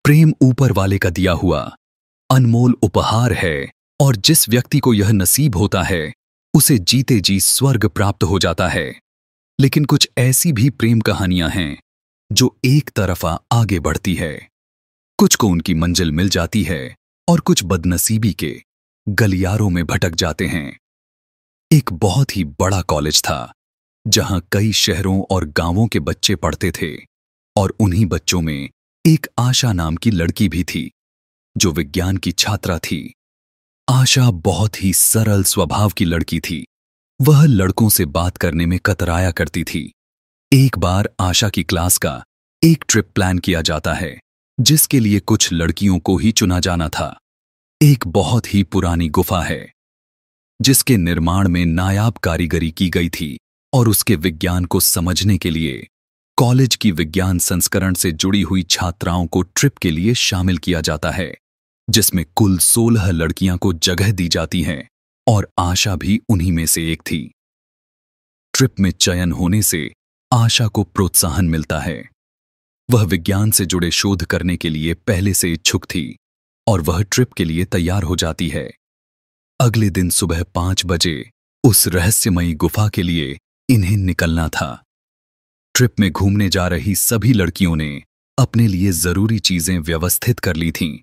प्रेम ऊपर वाले का दिया हुआ अनमोल उपहार है और जिस व्यक्ति को यह नसीब होता है उसे जीते जी स्वर्ग प्राप्त हो जाता है। लेकिन कुछ ऐसी भी प्रेम कहानियां हैं जो एक तरफा आगे बढ़ती है। कुछ को उनकी मंजिल मिल जाती है और कुछ बदनसीबी के गलियारों में भटक जाते हैं। एक बहुत ही बड़ा कॉलेज था जहां कई शहरों और गांवों के बच्चे पढ़ते थे और उन्हीं बच्चों में एक आशा नाम की लड़की भी थी जो विज्ञान की छात्रा थी। आशा बहुत ही सरल स्वभाव की लड़की थी। वह लड़कों से बात करने में कतराया करती थी। एक बार आशा की क्लास का एक ट्रिप प्लान किया जाता है जिसके लिए कुछ लड़कियों को ही चुना जाना था। एक बहुत ही पुरानी गुफा है जिसके निर्माण में नायाब कारीगरी की गई थी और उसके विज्ञान को समझने के लिए कॉलेज की विज्ञान संस्करण से जुड़ी हुई छात्राओं को ट्रिप के लिए शामिल किया जाता है, जिसमें कुल 16 लड़कियां को जगह दी जाती हैं और आशा भी उन्हीं में से एक थी। ट्रिप में चयन होने से आशा को प्रोत्साहन मिलता है। वह विज्ञान से जुड़े शोध करने के लिए पहले से इच्छुक थी और वह ट्रिप के लिए तैयार हो जाती है। अगले दिन सुबह 5 बजे उस रहस्यमयी गुफा के लिए इन्हें निकलना था। ट्रिप में घूमने जा रही सभी लड़कियों ने अपने लिए जरूरी चीजें व्यवस्थित कर ली थीं।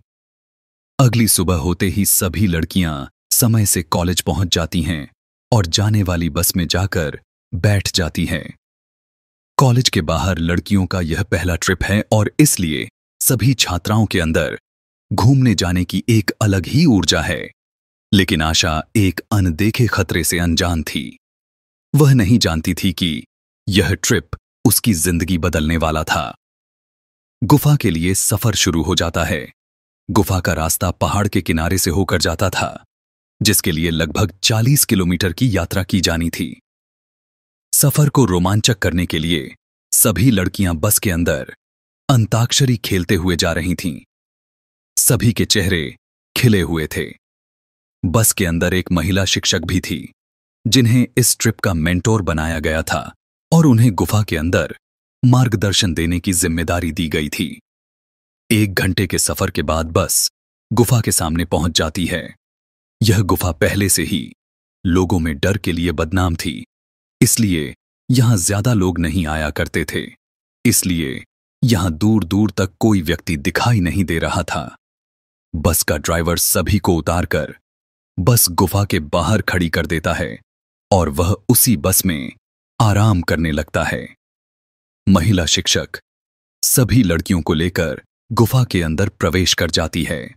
अगली सुबह होते ही सभी लड़कियां समय से कॉलेज पहुंच जाती हैं और जाने वाली बस में जाकर बैठ जाती हैं। कॉलेज के बाहर लड़कियों का यह पहला ट्रिप है और इसलिए सभी छात्राओं के अंदर घूमने जाने की एक अलग ही ऊर्जा है। लेकिन आशा एक अनदेखे खतरे से अनजान थी। वह नहीं जानती थी कि यह ट्रिप उसकी जिंदगी बदलने वाला था। गुफा के लिए सफर शुरू हो जाता है। गुफा का रास्ता पहाड़ के किनारे से होकर जाता था जिसके लिए लगभग 40 किलोमीटर की यात्रा की जानी थी। सफर को रोमांचक करने के लिए सभी लड़कियां बस के अंदर अंताक्षरी खेलते हुए जा रही थीं। सभी के चेहरे खिले हुए थे। बस के अंदर एक महिला शिक्षक भी थी जिन्हें इस ट्रिप का मेंटोर बनाया गया था और उन्हें गुफा के अंदर मार्गदर्शन देने की जिम्मेदारी दी गई थी। 1 घंटे के सफर के बाद बस गुफा के सामने पहुंच जाती है। यह गुफा पहले से ही लोगों में डर के लिए बदनाम थी, इसलिए यहां ज्यादा लोग नहीं आया करते थे। इसलिए यहां दूर दूर तक कोई व्यक्ति दिखाई नहीं दे रहा था। बस का ड्राइवर सभी को उतारकर बस गुफा के बाहर खड़ी कर देता है और वह उसी बस में आराम करने लगता है। महिला शिक्षक सभी लड़कियों को लेकर गुफा के अंदर प्रवेश कर जाती है।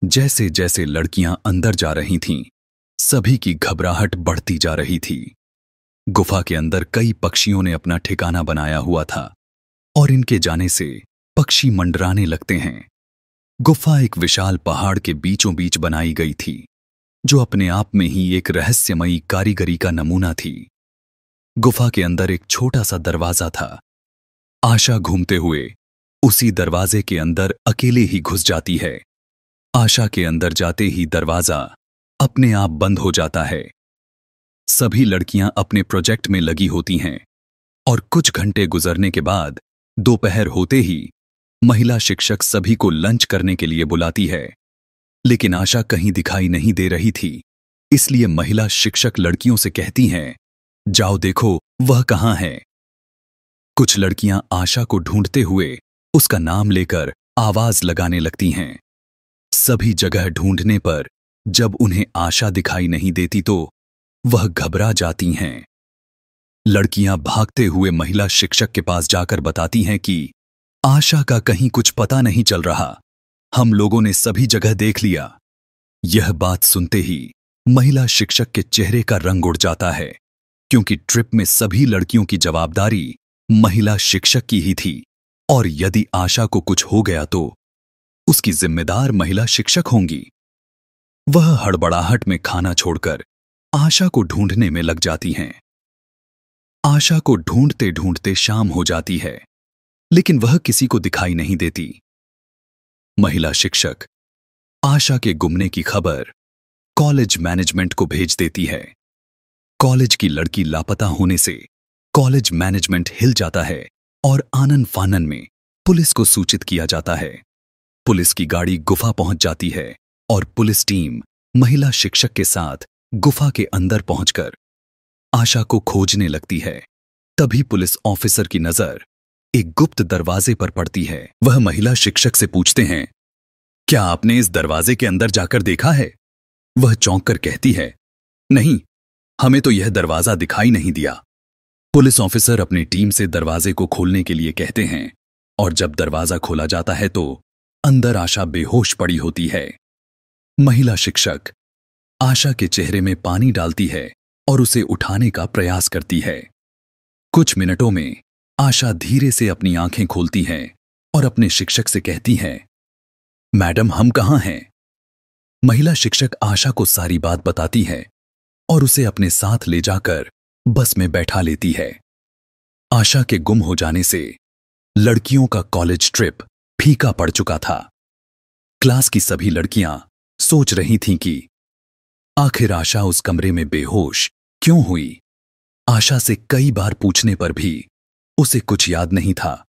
जैसे जैसे लड़कियां अंदर जा रही थीं, सभी की घबराहट बढ़ती जा रही थी। गुफा के अंदर कई पक्षियों ने अपना ठिकाना बनाया हुआ था और इनके जाने से पक्षी मंडराने लगते हैं। गुफा एक विशाल पहाड़ के बीचों बीच बनाई गई थी जो अपने आप में ही एक रहस्यमयी कारीगरी का नमूना थी। गुफा के अंदर एक छोटा सा दरवाजा था। आशा घूमते हुए उसी दरवाजे के अंदर अकेले ही घुस जाती है। आशा के अंदर जाते ही दरवाजा अपने आप बंद हो जाता है। सभी लड़कियां अपने प्रोजेक्ट में लगी होती हैं और कुछ घंटे गुजरने के बाद दोपहर होते ही महिला शिक्षक सभी को लंच करने के लिए बुलाती है। लेकिन आशा कहीं दिखाई नहीं दे रही थी, इसलिए महिला शिक्षक लड़कियों से कहती हैं, जाओ देखो वह कहां है। कुछ लड़कियां आशा को ढूंढते हुए उसका नाम लेकर आवाज लगाने लगती हैं। सभी जगह ढूंढने पर जब उन्हें आशा दिखाई नहीं देती तो वह घबरा जाती हैं। लड़कियां भागते हुए महिला शिक्षक के पास जाकर बताती हैं कि आशा का कहीं कुछ पता नहीं चल रहा, हम लोगों ने सभी जगह देख लिया। यह बात सुनते ही महिला शिक्षक के चेहरे का रंग उड़ जाता है, क्योंकि ट्रिप में सभी लड़कियों की जवाबदारी महिला शिक्षक की ही थी और यदि आशा को कुछ हो गया तो उसकी जिम्मेदार महिला शिक्षक होंगी। वह हड़बड़ाहट में खाना छोड़कर आशा को ढूंढने में लग जाती हैं। आशा को ढूंढते ढूंढते शाम हो जाती है, लेकिन वह किसी को दिखाई नहीं देती। महिला शिक्षक आशा के गुमने की खबर कॉलेज मैनेजमेंट को भेज देती है। कॉलेज की लड़की लापता होने से कॉलेज मैनेजमेंट हिल जाता है और आनन फानन में पुलिस को सूचित किया जाता है। पुलिस की गाड़ी गुफा पहुंच जाती है और पुलिस टीम महिला शिक्षक के साथ गुफा के अंदर पहुंचकर आशा को खोजने लगती है। तभी पुलिस ऑफिसर की नजर एक गुप्त दरवाजे पर पड़ती है। वह महिला शिक्षक से पूछते हैं, क्या आपने इस दरवाजे के अंदर जाकर देखा है? वह चौंक कर कहती है, नहीं, हमें तो यह दरवाजा दिखाई नहीं दिया। पुलिस ऑफिसर अपनी टीम से दरवाजे को खोलने के लिए कहते हैं और जब दरवाजा खोला जाता है तो अंदर आशा बेहोश पड़ी होती है। महिला शिक्षक आशा के चेहरे में पानी डालती है और उसे उठाने का प्रयास करती है। कुछ मिनटों में आशा धीरे से अपनी आंखें खोलती है और अपने शिक्षक से कहती है, मैडम, हम कहाँ हैं? महिला शिक्षक आशा को सारी बात बताती है और उसे अपने साथ ले जाकर बस में बैठा लेती है। आशा के गुम हो जाने से लड़कियों का कॉलेज ट्रिप फीका पड़ चुका था। क्लास की सभी लड़कियां सोच रही थीं कि आखिर आशा उस कमरे में बेहोश क्यों हुई। आशा से कई बार पूछने पर भी उसे कुछ याद नहीं था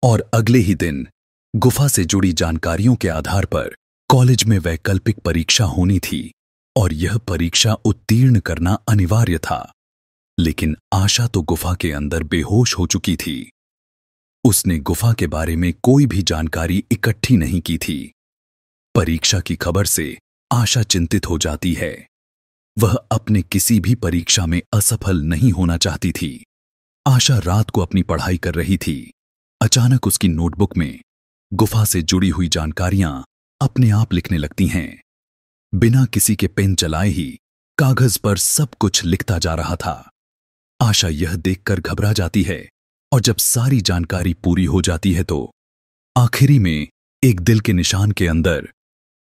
और अगले ही दिन गुफा से जुड़ी जानकारियों के आधार पर कॉलेज में वैकल्पिक परीक्षा होनी थी और यह परीक्षा उत्तीर्ण करना अनिवार्य था। लेकिन आशा तो गुफा के अंदर बेहोश हो चुकी थी। उसने गुफा के बारे में कोई भी जानकारी इकट्ठी नहीं की थी। परीक्षा की खबर से आशा चिंतित हो जाती है। वह अपने किसी भी परीक्षा में असफल नहीं होना चाहती थी। आशा रात को अपनी पढ़ाई कर रही थी। अचानक उसकी नोटबुक में गुफा से जुड़ी हुई जानकारियां अपने आप लिखने लगती हैं। बिना किसी के पेन चलाए ही कागज पर सब कुछ लिखता जा रहा था। आशा यह देखकर घबरा जाती है और जब सारी जानकारी पूरी हो जाती है तो आखिरी में एक दिल के निशान के अंदर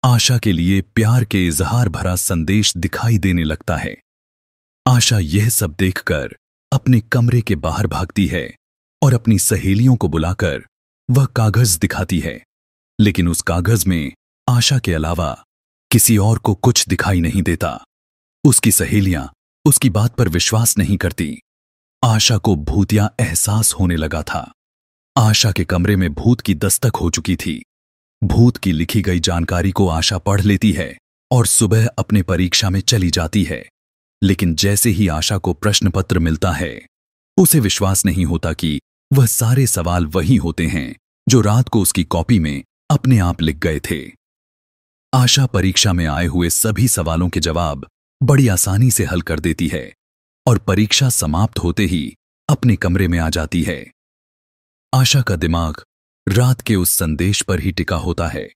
आशा के लिए प्यार के इजहार भरा संदेश दिखाई देने लगता है। आशा यह सब देखकर अपने कमरे के बाहर भागती है और अपनी सहेलियों को बुलाकर वह कागज दिखाती है, लेकिन उस कागज में आशा के अलावा किसी और को कुछ दिखाई नहीं देता। उसकी सहेलियां उसकी बात पर विश्वास नहीं करती। आशा को भूतिया एहसास होने लगा था। आशा के कमरे में भूत की दस्तक हो चुकी थी। भूत की लिखी गई जानकारी को आशा पढ़ लेती है और सुबह अपने परीक्षा में चली जाती है। लेकिन जैसे ही आशा को प्रश्न पत्र मिलता है, उसे विश्वास नहीं होता कि वह सारे सवाल वही होते हैं जो रात को उसकी कॉपी में अपने आप लिख गए थे। आशा परीक्षा में आए हुए सभी सवालों के जवाब बड़ी आसानी से हल कर देती है और परीक्षा समाप्त होते ही अपने कमरे में आ जाती है। आशा का दिमाग रात के उस संदेश पर ही टिका होता है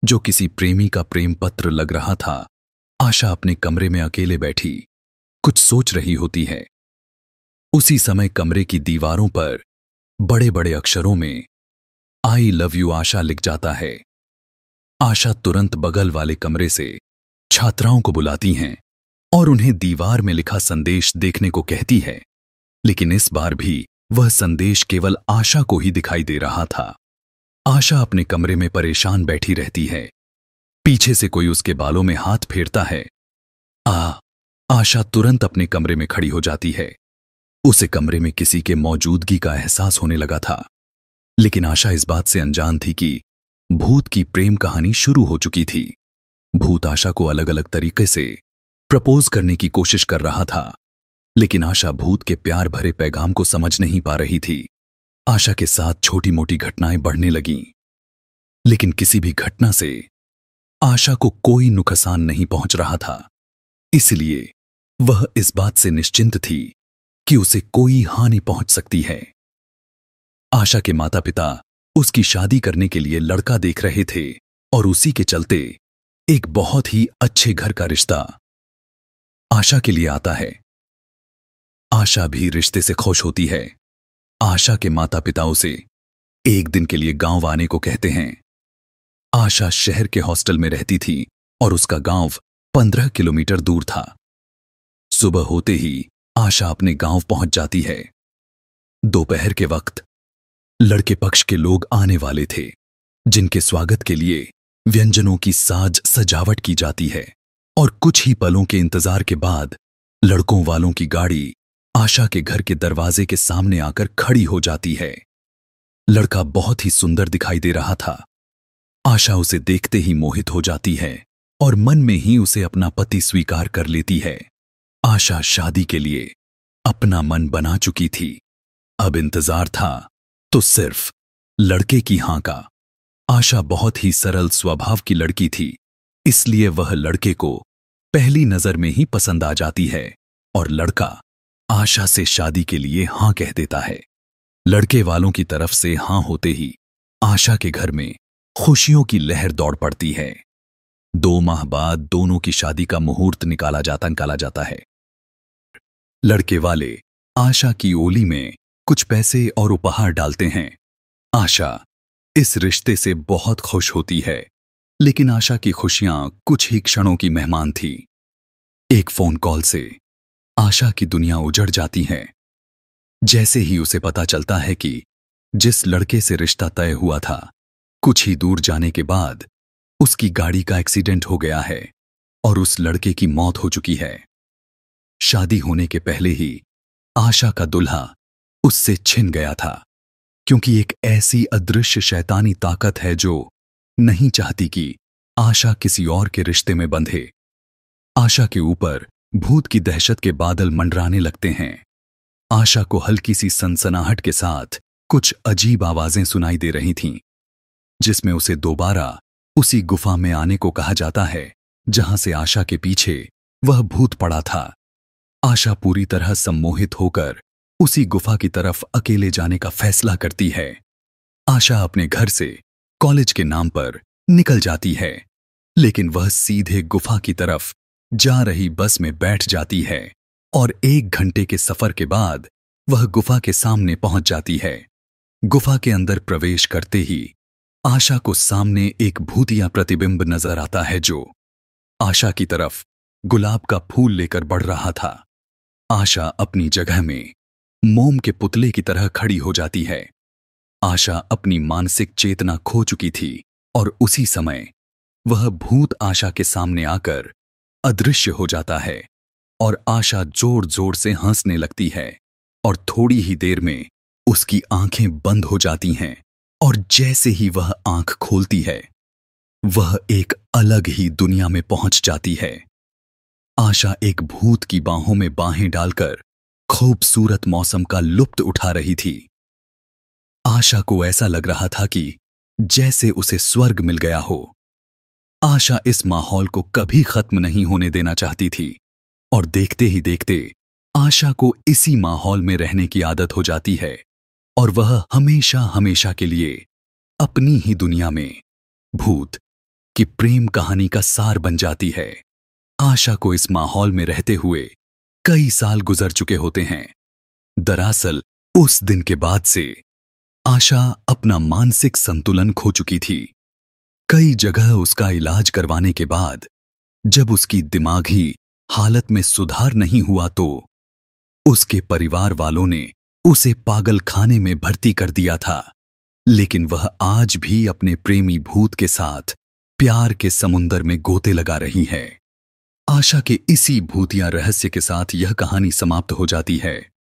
जो किसी प्रेमी का प्रेम पत्र लग रहा था। आशा अपने कमरे में अकेले बैठी कुछ सोच रही होती है। उसी समय कमरे की दीवारों पर बड़े बड़े अक्षरों में आई लव यू आशा लिख जाता है। आशा तुरंत बगल वाले कमरे से छात्राओं को बुलाती हैं और उन्हें दीवार में लिखा संदेश देखने को कहती है, लेकिन इस बार भी वह संदेश केवल आशा को ही दिखाई दे रहा था। आशा अपने कमरे में परेशान बैठी रहती है। पीछे से कोई उसके बालों में हाथ फेरता है। आशा तुरंत अपने कमरे में खड़ी हो जाती है। उसे कमरे में किसी के मौजूदगी का एहसास होने लगा था, लेकिन आशा इस बात से अनजान थी कि भूत की प्रेम कहानी शुरू हो चुकी थी। भूत आशा को अलग अलग तरीके से प्रपोज करने की कोशिश कर रहा था, लेकिन आशा भूत के प्यार भरे पैगाम को समझ नहीं पा रही थी। आशा के साथ छोटी मोटी घटनाएं बढ़ने लगीं, लेकिन किसी भी घटना से आशा को कोई नुकसान नहीं पहुंच रहा था। इसलिए वह इस बात से निश्चिंत थी कि उसे कोई हानि पहुंच सकती है। आशा के माता पिता उसकी शादी करने के लिए लड़का देख रहे थे और उसी के चलते एक बहुत ही अच्छे घर का रिश्ता आशा के लिए आता है। आशा भी रिश्ते से खुश होती है। आशा के माता पिता उसे एक दिन के लिए गांव आने को कहते हैं। आशा शहर के हॉस्टल में रहती थी और उसका गांव 15 किलोमीटर दूर था। सुबह होते ही आशा अपने गांव पहुंच जाती है। दोपहर के वक्त लड़के पक्ष के लोग आने वाले थे, जिनके स्वागत के लिए व्यंजनों की साज सजावट की जाती है और कुछ ही पलों के इंतजार के बाद लड़कों वालों की गाड़ी आशा के घर के दरवाजे के सामने आकर खड़ी हो जाती है। लड़का बहुत ही सुंदर दिखाई दे रहा था। आशा उसे देखते ही मोहित हो जाती है और मन में ही उसे अपना पति स्वीकार कर लेती है। आशा शादी के लिए अपना मन बना चुकी थी। अब इंतजार था तो सिर्फ लड़के की हां का। आशा बहुत ही सरल स्वभाव की लड़की थी, इसलिए वह लड़के को पहली नजर में ही पसंद आ जाती है और लड़का आशा से शादी के लिए हां कह देता है। लड़के वालों की तरफ से हां होते ही आशा के घर में खुशियों की लहर दौड़ पड़ती है। 2 माह बाद दोनों की शादी का मुहूर्त निकाला जाता है। लड़के वाले आशा की ओली में कुछ पैसे और उपहार डालते हैं। आशा इस रिश्ते से बहुत खुश होती है, लेकिन आशा की खुशियां कुछ ही क्षणों की मेहमान थी। एक फोन कॉल से आशा की दुनिया उजड़ जाती है। जैसे ही उसे पता चलता है कि जिस लड़के से रिश्ता तय हुआ था, कुछ ही दूर जाने के बाद उसकी गाड़ी का एक्सीडेंट हो गया है और उस लड़के की मौत हो चुकी है। शादी होने के पहले ही आशा का दुल्हा उससे छिन गया था, क्योंकि एक ऐसी अदृश्य शैतानी ताकत है जो नहीं चाहती कि आशा किसी और के रिश्ते में बंधे। आशा के ऊपर भूत की दहशत के बादल मंडराने लगते हैं। आशा को हल्की सी सनसनाहट के साथ कुछ अजीब आवाजें सुनाई दे रही थीं, जिसमें उसे दोबारा उसी गुफा में आने को कहा जाता है जहां से आशा के पीछे वह भूत पड़ा था। आशा पूरी तरह सम्मोहित होकर उसी गुफा की तरफ अकेले जाने का फैसला करती है। आशा अपने घर से कॉलेज के नाम पर निकल जाती है, लेकिन वह सीधे गुफा की तरफ जा रही बस में बैठ जाती है और 1 घंटे के सफर के बाद वह गुफा के सामने पहुंच जाती है। गुफा के अंदर प्रवेश करते ही आशा को सामने एक भूतिया प्रतिबिंब नजर आता है जो आशा की तरफ गुलाब का फूल लेकर बढ़ रहा था। आशा अपनी जगह में मोम के पुतले की तरह खड़ी हो जाती है। आशा अपनी मानसिक चेतना खो चुकी थी और उसी समय वह भूत आशा के सामने आकर अदृश्य हो जाता है और आशा जोर जोर से हंसने लगती है और थोड़ी ही देर में उसकी आंखें बंद हो जाती हैं और जैसे ही वह आंख खोलती है वह एक अलग ही दुनिया में पहुंच जाती है। आशा एक भूत की बाहों में बाहें डालकर खूबसूरत मौसम का लुत्फ उठा रही थी। आशा को ऐसा लग रहा था कि जैसे उसे स्वर्ग मिल गया हो। आशा इस माहौल को कभी खत्म नहीं होने देना चाहती थी और देखते ही देखते आशा को इसी माहौल में रहने की आदत हो जाती है और वह हमेशा हमेशा के लिए अपनी ही दुनिया में भूत की प्रेम कहानी का सार बन जाती है। आशा को इस माहौल में रहते हुए कई साल गुजर चुके होते हैं। दरअसल उस दिन के बाद से आशा अपना मानसिक संतुलन खो चुकी थी। कई जगह उसका इलाज करवाने के बाद जब उसकी दिमागी हालत में सुधार नहीं हुआ तो उसके परिवार वालों ने उसे पागल खाने में भर्ती कर दिया था, लेकिन वह आज भी अपने प्रेमी भूत के साथ प्यार के समुंदर में गोते लगा रही है। आशा के इसी भूतिया रहस्य के साथ यह कहानी समाप्त हो जाती है।